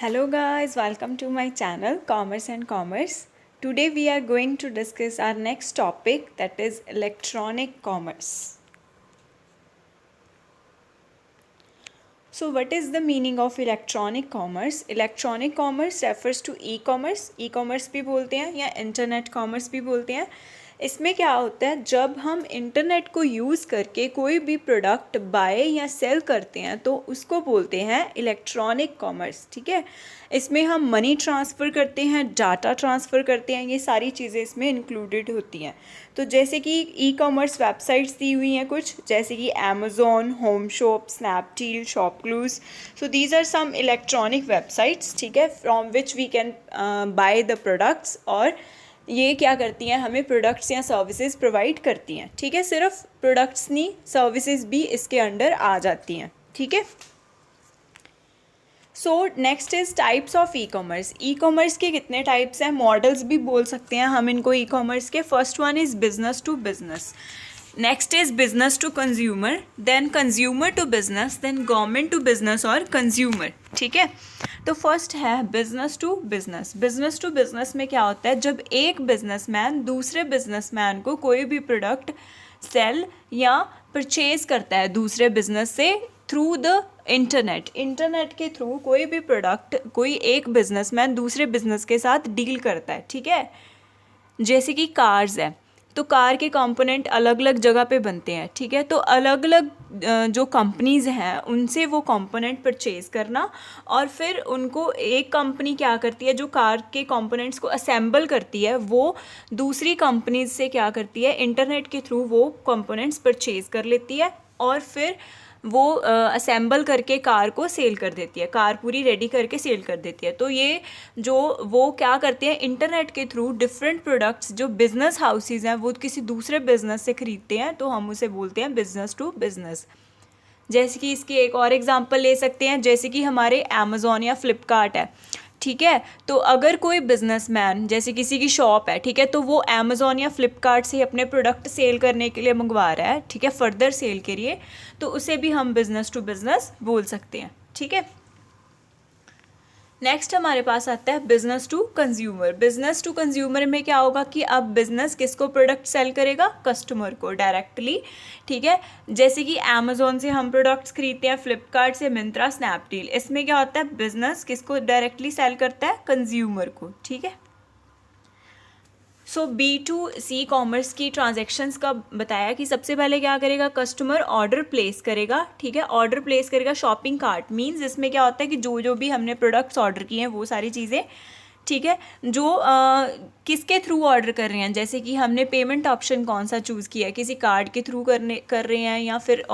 Hello guys, welcome to my channel Commerce and Commerce. Today we are going to discuss our next topic, that is electronic commerce. So what is the meaning of electronic commerce? Electronic commerce refers to e-commerce. E-commerce भी बोलते हैं या internet commerce भी बोलते हैं. इसमें क्या होता है, जब हम इंटरनेट को यूज़ करके कोई भी प्रोडक्ट बाय या सेल करते हैं तो उसको बोलते हैं इलेक्ट्रॉनिक कॉमर्स. ठीक है, इसमें हम मनी ट्रांसफ़र करते हैं, डाटा ट्रांसफ़र करते हैं, ये सारी चीज़ें इसमें इंक्लूडेड होती हैं. तो जैसे कि ई कॉमर्स वेबसाइट्स दी हुई हैं कुछ, जैसे कि Amazon, home shop, Snapdeal, ShopClues. So these are some electronic websites, ठीक है, from which we can buy the products. और ये क्या करती हैं, हमें प्रोडक्ट्स या सर्विसेज प्रोवाइड करती हैं. ठीक है, सिर्फ प्रोडक्ट्स नहीं, सर्विसेज भी इसके अंडर आ जाती हैं. ठीक है. So next is types of e commerce. E commerce के कितने टाइप्स हैं, मॉडल्स भी बोल सकते हैं हम इनको ई कॉमर्स के. First one is business to business, next is business to consumer, then consumer to business, then government to business और कंज्यूमर. ठीक है, तो फर्स्ट है business to business. Business to business में क्या होता है, जब एक बिजनेसमैन दूसरे बिजनेसमैन को कोई भी प्रोडक्ट सेल या परचेज करता है दूसरे बिजनेस से थ्रू द इंटरनेट. इंटरनेट के थ्रू कोई भी प्रोडक्ट कोई एक बिजनेसमैन दूसरे बिजनेस के साथ डील करता है. ठीक है, जैसे कि कार्स है, तो कार के कंपोनेंट अलग अलग जगह पे बनते हैं. ठीक है, तो अलग अलग जो कंपनीज़ हैं उनसे वो कंपोनेंट परचेज़ करना, और फिर उनको एक कंपनी क्या करती है, जो कार के कंपोनेंट्स को असेंबल करती है, वो दूसरी कंपनीज से क्या करती है, इंटरनेट के थ्रू वो कंपोनेंट्स परचेज़ कर लेती है और फिर वो असेंबल करके कार को सेल कर देती है, कार पूरी रेडी करके सेल कर देती है. तो ये जो वो क्या करते हैं, इंटरनेट के थ्रू डिफरेंट प्रोडक्ट्स जो बिज़नेस हाउसेज हैं वो किसी दूसरे बिज़नेस से ख़रीदते हैं, तो हम उसे बोलते हैं बिज़नेस टू बिज़नेस. जैसे कि इसकी एक और एग्जांपल ले सकते हैं, जैसे कि हमारे अमेज़ॉन या फ्लिपकार्ट है. ठीक है, तो अगर कोई बिजनेसमैन, जैसे किसी की शॉप है, ठीक है, तो वो अमेज़ॉन या फ्लिपकार्ट से अपने प्रोडक्ट सेल करने के लिए मंगवा रहा है, ठीक है, फर्दर सेल के लिए, तो उसे भी हम बिज़नेस टू बिज़नेस बोल सकते हैं. ठीक है. नेक्स्ट हमारे पास आता है business to consumer. Business to consumer में क्या होगा कि अब बिजनेस किसको प्रोडक्ट सेल करेगा, कस्टमर को डायरेक्टली. ठीक है, जैसे कि अमेज़ॉन से हम प्रोडक्ट्स खरीदते हैं, फ्लिपकार्ट से, मिंत्रा, स्नैपडील. इसमें क्या होता है, बिजनेस किसको डायरेक्टली सेल करता है, कंज्यूमर को. ठीक है. सो B2C कॉमर्स की ट्रांजैक्शंस का बताया कि सबसे पहले क्या करेगा, कस्टमर ऑर्डर प्लेस करेगा. ठीक है, ऑर्डर प्लेस करेगा शॉपिंग कार्ट मीन्स इसमें क्या होता है कि जो भी हमने प्रोडक्ट्स ऑर्डर किए हैं वो सारी चीज़ें. ठीक है, जो किसके थ्रू ऑर्डर कर रहे हैं, जैसे कि हमने पेमेंट ऑप्शन कौन सा चूज़ किया है, किसी कार्ड के थ्रू कर रहे हैं या फिर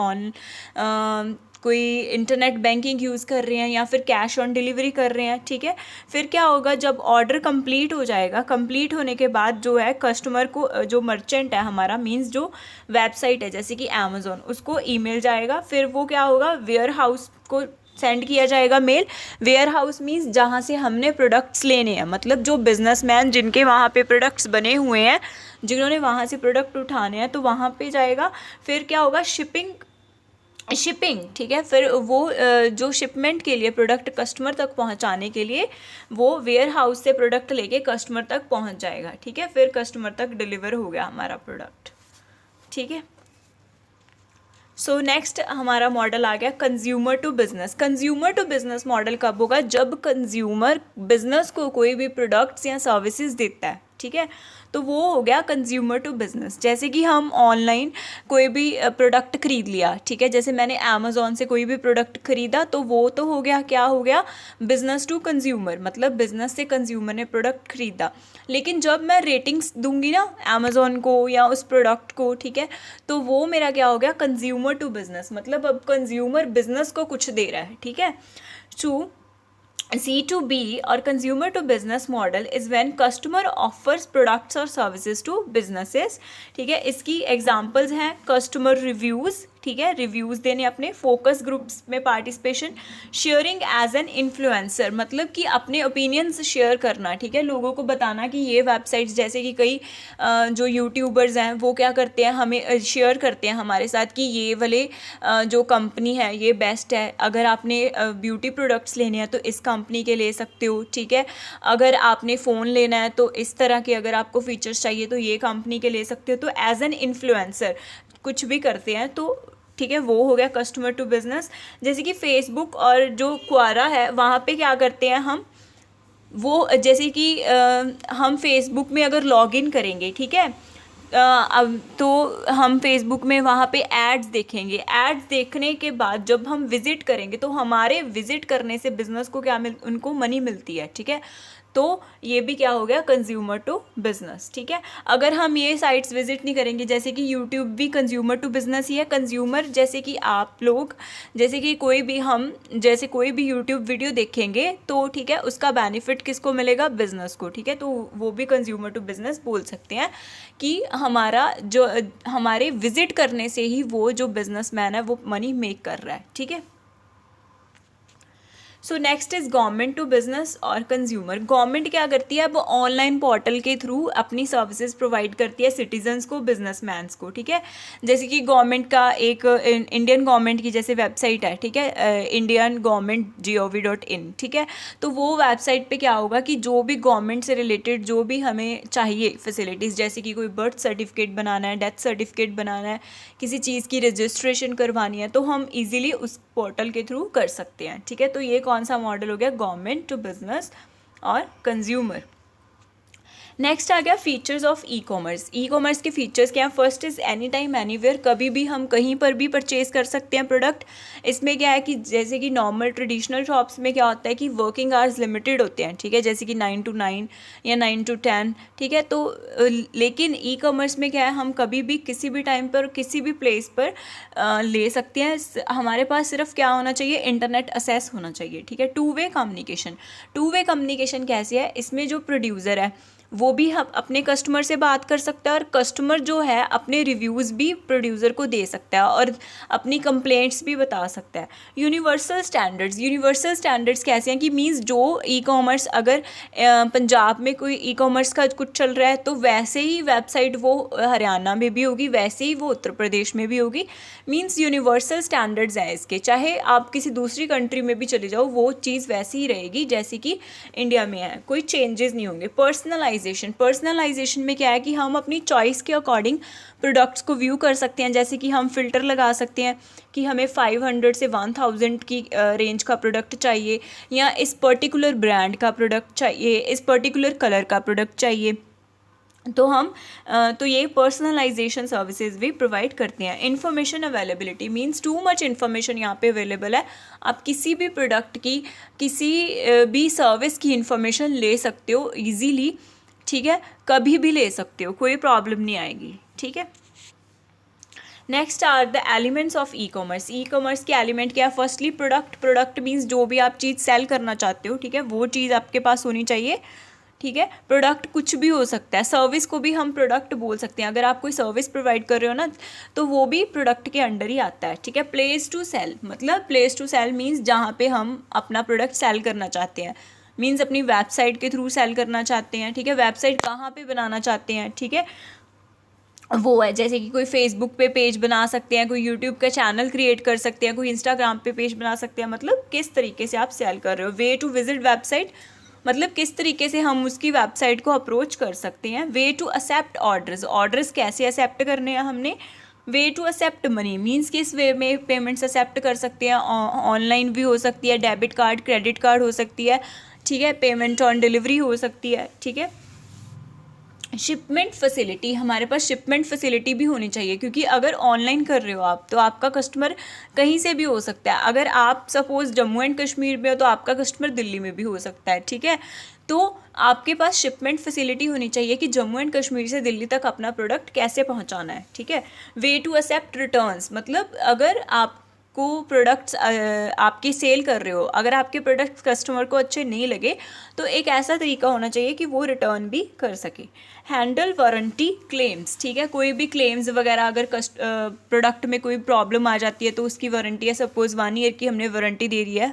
कोई इंटरनेट बैंकिंग यूज़ कर रहे हैं या फिर कैश ऑन डिलीवरी कर रहे हैं. ठीक है, फिर क्या होगा, जब ऑर्डर कंप्लीट हो जाएगा, कंप्लीट होने के बाद जो है कस्टमर को, जो मर्चेंट है हमारा मीन्स जो वेबसाइट है जैसे कि अमेज़ॉन, उसको ईमेल जाएगा. फिर वो क्या होगा, वेयर हाउस को सेंड किया जाएगा मेल. वेयर हाउस मीन्स जहाँ से हमने प्रोडक्ट्स लेने हैं, मतलब जो बिजनेसमैन जिनके वहाँ पे प्रोडक्ट्स बने हुए हैं, जिन्होंने वहाँ से प्रोडक्ट उठाने हैं, तो वहाँ पे जाएगा. फिर क्या होगा, शिपिंग. ठीक है, फिर वो जो शिपमेंट के लिए प्रोडक्ट कस्टमर तक पहुंचाने के लिए वो वेयर हाउस से प्रोडक्ट लेके कस्टमर तक पहुंच जाएगा. ठीक है, फिर कस्टमर तक डिलीवर हो गया हमारा प्रोडक्ट. ठीक है. सो नेक्स्ट हमारा मॉडल आ गया consumer to business. Consumer to business model कब होगा, जब कंज्यूमर बिजनेस को कोई भी प्रोडक्ट्स या सर्विसेज देता है. ठीक है, तो वो हो गया कंज्यूमर टू बिजनेस. जैसे कि हम ऑनलाइन कोई भी प्रोडक्ट खरीद लिया, ठीक है, जैसे मैंने अमेज़ॉन से कोई भी प्रोडक्ट खरीदा, तो वो तो हो गया, क्या हो गया, बिजनेस टू कंज्यूमर, मतलब बिजनेस से कंज्यूमर ने प्रोडक्ट खरीदा. लेकिन जब मैं रेटिंग्स दूंगी ना अमेज़ॉन को या उस प्रोडक्ट को, ठीक है, तो वो मेरा क्या हो गया, कंज्यूमर टू बिजनेस, मतलब अब कंज्यूमर बिजनेस को कुछ दे रहा है. ठीक है. To C2B or consumer to business model is when customer offers products or services to businesses. ठीक है, इसकी एग्जांपल्स हैं कस्टमर रिव्यूज़. ठीक है, रिव्यूज़ देने अपने, फोकस ग्रुप्स में participation, sharing as an influencer, मतलब कि अपने ओपिनियंस शेयर करना, ठीक है, लोगों को बताना कि ये वेबसाइट्स, जैसे कि कई जो यूट्यूबर्स हैं वो क्या करते हैं, हमें शेयर करते हैं हमारे साथ कि ये वाले जो कंपनी है ये बेस्ट है, अगर आपने ब्यूटी प्रोडक्ट्स लेने हैं तो इस कंपनी के ले सकते हो, ठीक है, अगर आपने फ़ोन लेना है तो इस तरह के अगर आपको फीचर्स चाहिए तो ये कंपनी के ले सकते हो। तो एज एन इन्फ्लुएंसर कुछ भी करते हैं तो ठीक है, वो हो गया कस्टमर टू बिजनेस। जैसे कि फेसबुक और जो क्वारा है वहाँ पे क्या करते हैं हम, वो जैसे कि हम फेसबुक में अगर लॉगिन करेंगे, ठीक है, अब तो हम फेसबुक में वहाँ पे एड्स देखेंगे, एड्स देखने के बाद जब हम विज़िट करेंगे तो हमारे विज़िट करने से बिज़नेस को क्या उनको मनी मिलती है, ठीक है, तो ये भी क्या हो गया, कंज्यूमर टू बिजनेस, ठीक है। अगर हम ये साइट्स विजिट नहीं करेंगे, जैसे कि यूट्यूब भी कंज्यूमर टू बिजनेस ही है, कंज्यूमर जैसे कि आप लोग, जैसे कि कोई भी हम जैसे कोई भी यूट्यूब वीडियो देखेंगे तो ठीक है, उसका बेनिफिट किसको मिलेगा, बिजनेस को, ठीक है, तो वो भी कंज्यूमर टू बिजनेस बोल सकते हैं कि हमारा जो हमारे विजिट करने से ही वो जो बिजनेसमैन है वो मनी मेक कर रहा है, ठीक है। So next is government to business और कंज्यूमर। गवर्नमेंट क्या करती है, अब ऑनलाइन पोर्टल के थ्रू अपनी सर्विसेज प्रोवाइड करती है सिटीजन्स को, बिजनेसमैन्स को, ठीक है। जैसे कि गवर्नमेंट का एक इंडियन गवर्नमेंट की जैसे वेबसाइट है, ठीक है, indian.gov.in, ठीक है, तो वो वेबसाइट पे क्या होगा कि जो भी गवर्नमेंट से रिलेटेड जो भी हमें चाहिए फैसिलिटीज़, जैसे कि कोई बर्थ सर्टिफिकेट बनाना है, डेथ सर्टिफिकेट बनाना है, किसी चीज़ की रजिस्ट्रेशन करवानी है, तो हम इजीली उस पोर्टल के थ्रू कर सकते हैं, ठीक है। तो ये कौन सा मॉडल हो गया, गवर्नमेंट टू बिजनेस और कंज्यूमर। नेक्स्ट आ गया features of e commerce. E commerce के फीचर्स क्या है, first is any time anywhere, कभी भी हम कहीं पर भी परचेज कर सकते हैं प्रोडक्ट। इसमें क्या है कि जैसे कि नॉर्मल ट्रेडिशनल शॉप्स में क्या होता है कि वर्किंग आवर्स लिमिटेड होते हैं, ठीक है, जैसे कि 9 to 9 या 9 to 10, ठीक है, तो लेकिन ई कॉमर्स में क्या है, हम कभी भी किसी भी टाइम पर किसी भी प्लेस पर ले सकते हैं। हमारे पास सिर्फ क्या होना चाहिए, इंटरनेट असेस होना चाहिए, ठीक है। टू वे कम्युनिकेशन कैसे है, इसमें जो प्रोड्यूसर है वो भी हम अपने कस्टमर से बात कर सकता है और कस्टमर जो है अपने रिव्यूज़ भी प्रोड्यूसर को दे सकता है और अपनी कंप्लेंट्स भी बता सकता है। यूनिवर्सल स्टैंडर्ड्स कैसे हैं कि मींस जो ई कॉमर्स, अगर पंजाब में कोई ई कॉमर्स का कुछ चल रहा है तो वैसे ही वेबसाइट वो हरियाणा में भी होगी, वैसे ही वो उत्तर प्रदेश में भी होगी। मींस यूनिवर्सल स्टैंडर्ड्स हैं इसके, चाहे आप किसी दूसरी कंट्री में भी चले जाओ वो चीज़ वैसी ही रहेगी जैसे कि इंडिया में है, कोई चेंजेस नहीं होंगे। पर्सनलाइजेशन में क्या है कि हम अपनी चॉइस के अकॉर्डिंग प्रोडक्ट्स को व्यू कर सकते हैं, जैसे कि हम फ़िल्टर लगा सकते हैं कि हमें 500 से 1000 की रेंज का प्रोडक्ट चाहिए, या इस पर्टिकुलर ब्रांड का प्रोडक्ट चाहिए, इस पर्टिकुलर कलर का प्रोडक्ट चाहिए, तो हम तो ये पर्सनलाइजेशन सर्विसेज भी प्रोवाइड करते हैं। Information availability means too much information यहाँ पे अवेलेबल है, आप किसी भी प्रोडक्ट की, किसी भी सर्विस की इन्फॉर्मेशन ले सकते हो इजीली, ठीक है, कभी भी ले सकते हो, कोई प्रॉब्लम नहीं आएगी, ठीक है। Next are the elements of e commerce. E commerce के एलिमेंट क्या है, फर्स्टली प्रोडक्ट मीन्स जो भी आप चीज़ सेल करना चाहते हो, ठीक है, वो चीज़ आपके पास होनी चाहिए, ठीक है। प्रोडक्ट कुछ भी हो सकता है, सर्विस को भी हम प्रोडक्ट बोल सकते हैं, अगर आप कोई सर्विस प्रोवाइड कर रहे हो ना तो वो भी प्रोडक्ट के अंडर ही आता है, ठीक है। प्लेस टू सेल, मतलब प्लेस टू सेल मीन्स जहाँ पे हम अपना प्रोडक्ट सेल करना चाहते हैं, मीन्स अपनी वेबसाइट के थ्रू सेल करना चाहते हैं, ठीक है, वेबसाइट कहाँ पे बनाना चाहते हैं, ठीक है, वो है जैसे कि कोई फेसबुक पे पेज बना सकते हैं, कोई यूट्यूब का चैनल क्रिएट कर सकते हैं, कोई इंस्टाग्राम पे पेज बना सकते हैं, मतलब किस तरीके से आप सेल कर रहे हो। वे टू विजिट वेबसाइट, मतलब किस तरीके से हम उसकी वेबसाइट को अप्रोच कर सकते हैं। वे टू एक्सेप्ट ऑर्डर्स कैसे एक्सेप्ट करने हैं हमने। Way to accept money means किस वे में पेमेंट्स एक्सेप्ट कर सकते हैं, ऑनलाइन भी हो सकती है, डेबिट कार्ड, क्रेडिट कार्ड हो सकती है, ठीक है, पेमेंट ऑन डिलीवरी हो सकती है, ठीक है। शिपमेंट फैसिलिटी, हमारे पास शिपमेंट फैसिलिटी भी होनी चाहिए, क्योंकि अगर ऑनलाइन कर रहे हो आप तो आपका कस्टमर कहीं से भी हो सकता है, अगर आप सपोज़ जम्मू एंड कश्मीर में हो तो आपका कस्टमर दिल्ली में भी हो सकता है, ठीक है। तो आपके पास शिपमेंट फैसिलिटी होनी चाहिए कि जम्मू एंड कश्मीर से दिल्ली तक अपना प्रोडक्ट कैसे पहुंचाना है, ठीक है। वे टू एक्सेप्ट रिटर्न्स, मतलब अगर आप को प्रोडक्ट्स आपके सेल कर रहे हो, अगर आपके प्रोडक्ट्स कस्टमर को अच्छे नहीं लगे तो एक ऐसा तरीका होना चाहिए कि वो रिटर्न भी कर सके। हैंडल वारंटी क्लेम्स, ठीक है, कोई भी क्लेम्स वगैरह अगर प्रोडक्ट में कोई प्रॉब्लम आ जाती है तो उसकी वारंटी है, सपोज़ 1 ईयर की हमने वारंटी दे दी है,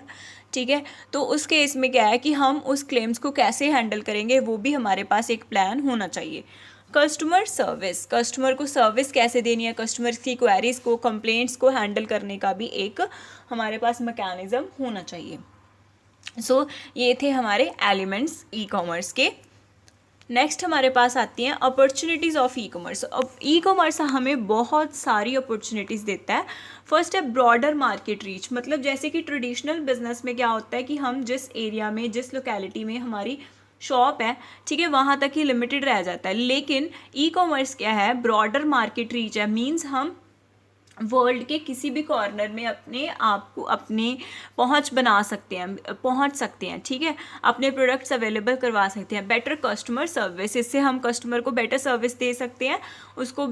ठीक है, तो उस केस में क्या है कि हम उस क्लेम्स को कैसे हैंडल करेंगे, वो भी हमारे पास एक प्लान होना चाहिए। कस्टमर सर्विस, कस्टमर को सर्विस कैसे देनी है, कस्टमर की क्वेरीज को, कंप्लेंट्स को हैंडल करने का भी एक हमारे पास मैकेनिज्म होना चाहिए। सो ये थे हमारे एलिमेंट्स ई कॉमर्स के। नेक्स्ट हमारे पास आती हैं अपॉर्चुनिटीज़ ऑफ ई कॉमर्स। अब ई कॉमर्स हमें बहुत सारी अपॉर्चुनिटीज़ देता है। फर्स्ट है ब्रॉडर मार्केट रीच, मतलब जैसे कि ट्रेडिशनल बिजनेस में क्या होता है कि हम जिस एरिया में, जिस लोकेलिटी में हमारी शॉप है, ठीक है, वहाँ तक ही लिमिटेड रह जाता है। लेकिन ई कॉमर्स क्या है, ब्रॉडर मार्केट रीच है, मीन्स हम वर्ल्ड के किसी भी कॉर्नर में अपने आप को, अपने पहुंच बना सकते हैं, पहुंच सकते हैं, ठीक है, अपने प्रोडक्ट्स अवेलेबल करवा सकते हैं। बेटर कस्टमर सर्विस, इससे हम कस्टमर को बेटर सर्विस दे सकते हैं, उसको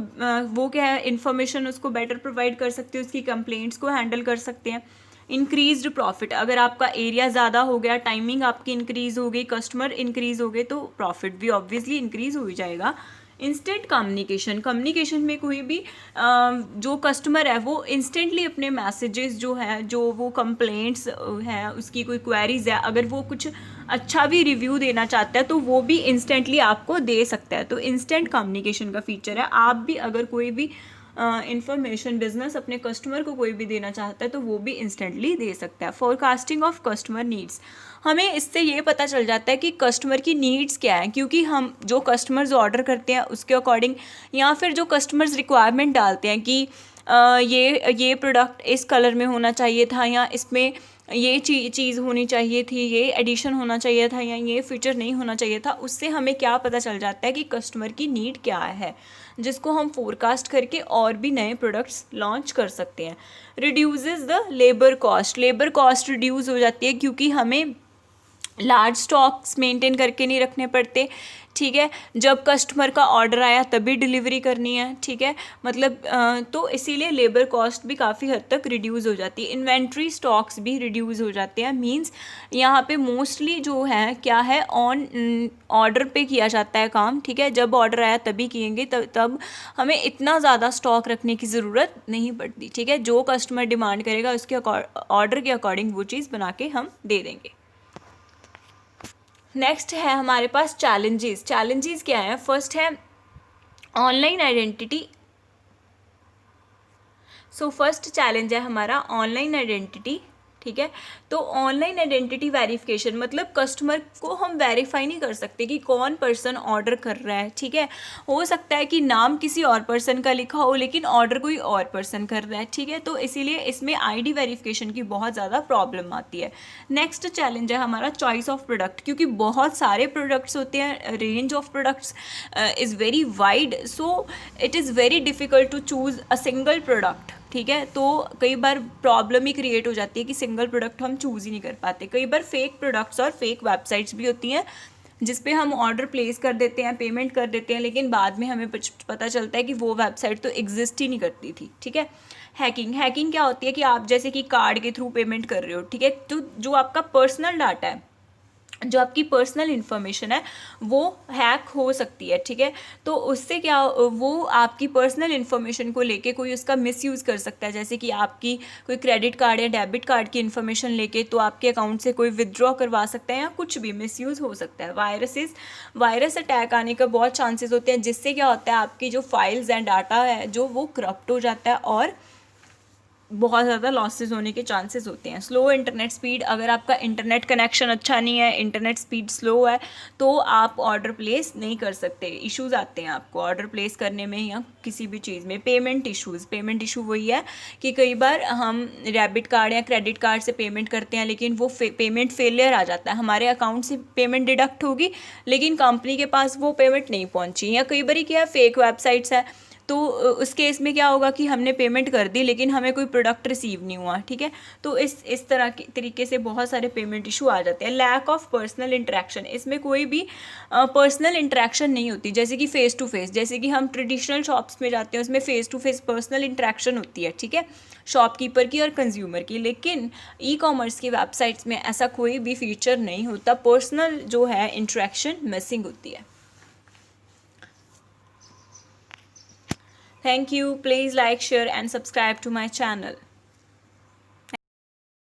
वो क्या है, इन्फॉर्मेशन उसको बेटर प्रोवाइड कर सकते हैं, उसकी कंप्लेंट्स को हैंडल कर सकते हैं। इंक्रीज्ड प्रॉफिट, अगर आपका एरिया ज़्यादा हो गया, टाइमिंग आपकी इंक्रीज़ हो गई, कस्टमर इंक्रीज़ हो गए, तो प्रॉफिट भी ऑब्वियसली इंक्रीज़ हो ही जाएगा। इंस्टेंट कम्युनिकेशन, कम्युनिकेशन में कोई भी जो कस्टमर है वो इंस्टेंटली अपने मैसेजेस जो है, जो वो कंप्लेंट्स हैं, उसकी कोई क्वेरीज है, अगर वो कुछ अच्छा भी रिव्यू देना चाहता है तो वो भी इंस्टेंटली आपको दे सकता है। तो इंस्टेंट कम्युनिकेशन का फीचर है। आप भी अगर कोई भी इंफॉर्मेशन बिजनेस अपने कस्टमर को कोई भी देना चाहता है तो वो भी इंस्टेंटली दे सकता है। फोरकास्टिंग ऑफ कस्टमर नीड्स, हमें इससे ये पता चल जाता है कि कस्टमर की नीड्स क्या है, क्योंकि हम जो कस्टमर्स ऑर्डर करते हैं उसके अकॉर्डिंग, या फिर जो कस्टमर्स रिक्वायरमेंट डालते हैं कि ये प्रोडक्ट इस कलर में होना चाहिए था, या इसमें ये चीज़ होनी चाहिए थी, ये एडिशन होना चाहिए था, या ये फीचर नहीं होना चाहिए था, उससे हमें क्या पता चल जाता है कि कस्टमर की नीड क्या है, जिसको हम फोरकास्ट करके और भी नए प्रोडक्ट्स लॉन्च कर सकते हैं। Reduces the labour cost, labour cost reduce हो जाती है क्योंकि हमें लार्ज स्टॉक्स मेंटेन करके नहीं रखने पड़ते, ठीक है, जब कस्टमर का ऑर्डर आया तभी डिलीवरी करनी है, ठीक है, मतलब तो इसीलिए लेबर कॉस्ट भी काफ़ी हद तक रिड्यूस हो जाती है। इन्वेंट्री स्टॉक्स भी रिड्यूस हो जाते हैं, मींस यहाँ पे मोस्टली जो है क्या है, ऑन ऑर्डर पे किया जाता है काम, ठीक है, जब ऑर्डर आया तभी किएंगे, तब हमें इतना ज़्यादा स्टॉक रखने की ज़रूरत नहीं पड़ती, ठीक है, जो कस्टमर डिमांड करेगा उसके ऑर्डर के अकॉर्डिंग वो चीज़ बना के हम दे देंगे। नेक्स्ट है हमारे पास चैलेंजेस। चैलेंजेस क्या है, फर्स्ट है online identity. So first challenge है हमारा ऑनलाइन आइडेंटिटी, ठीक है, तो ऑनलाइन आइडेंटिटी वेरिफिकेशन, मतलब कस्टमर को हम वेरीफाई नहीं कर सकते कि कौन पर्सन ऑर्डर कर रहा है, ठीक है, हो सकता है कि नाम किसी और पर्सन का लिखा हो लेकिन ऑर्डर कोई और पर्सन कर रहा है, ठीक है, तो इसीलिए इसमें आईडी वेरिफिकेशन की बहुत ज़्यादा प्रॉब्लम आती है। नेक्स्ट चैलेंज है हमारा चॉइस ऑफ प्रोडक्ट, क्योंकि बहुत सारे प्रोडक्ट्स होते हैं, range of products is very wide, so it is very difficult to choose a single product, ठीक है, तो कई बार प्रॉब्लम ही क्रिएट हो जाती है कि सिंगल प्रोडक्ट हम चूज़ ही नहीं कर पाते। कई बार फेक प्रोडक्ट्स और फेक वेबसाइट्स भी होती हैं जिस पे हम ऑर्डर प्लेस कर देते हैं, पेमेंट कर देते हैं, लेकिन बाद में हमें पता चलता है कि वो वेबसाइट तो एग्जिस्ट ही नहीं करती थी, ठीक है। हैकिंग क्या होती है कि आप जैसे कि कार्ड के थ्रू पेमेंट कर रहे हो, ठीक है, तो जो आपका पर्सनल डाटा है, जो आपकी पर्सनल इन्फॉर्मेशन है वो हैक हो सकती है, ठीक है, तो उससे क्या, वो आपकी पर्सनल इन्फॉर्मेशन को लेके कोई उसका मिसयूज़ कर सकता है, जैसे कि आपकी कोई क्रेडिट कार्ड या डेबिट कार्ड की इन्फॉर्मेशन लेके तो आपके अकाउंट से कोई विदड्रॉ करवा सकता है, या कुछ भी मिसयूज़ हो सकता है। वायरस अटैक आने का बहुत चांसेस होते हैं, जिससे क्या होता है आपकी जो फाइल्स एंड डाटा है जो वो करप्ट हो जाता है और बहुत ज़्यादा लॉसेस होने के चांसेस होते हैं। स्लो इंटरनेट स्पीड, अगर आपका इंटरनेट कनेक्शन अच्छा नहीं है, इंटरनेट स्पीड स्लो है, तो आप ऑर्डर प्लेस नहीं कर सकते, इश्यूज़ आते हैं आपको ऑर्डर प्लेस करने में या किसी भी चीज़ में। पेमेंट इशू वही है कि कई बार हम डेबिट कार्ड या क्रेडिट कार्ड से पेमेंट करते हैं लेकिन वो पेमेंट फेलियर आ जाता है, हमारे अकाउंट से पेमेंट डिडक्ट होगी लेकिन कंपनी के पास वो पेमेंट नहीं पहुँची, या कई बार क्या है फेक वेबसाइट्स है, तो उस केस में क्या होगा कि हमने पेमेंट कर दी लेकिन हमें कोई प्रोडक्ट रिसीव नहीं हुआ, ठीक है। तो इस तरह के तरीके से बहुत सारे पेमेंट इशू आ जाते हैं। लैक ऑफ पर्सनल इंटरेक्शन, इसमें कोई भी पर्सनल इंटरेक्शन नहीं होती, जैसे कि फेस टू फेस, जैसे कि हम ट्रेडिशनल शॉप्स में जाते हैं उसमें face to face personal interaction होती है, ठीक है, शॉपकीपर की और कंज्यूमर की। लेकिन ई कॉमर्स की वेबसाइट्स में ऐसा कोई भी फीचर नहीं होता, पर्सनल जो है इंटरेक्शन मिसिंग होती है। Thank you. Please like, share and subscribe to my channel.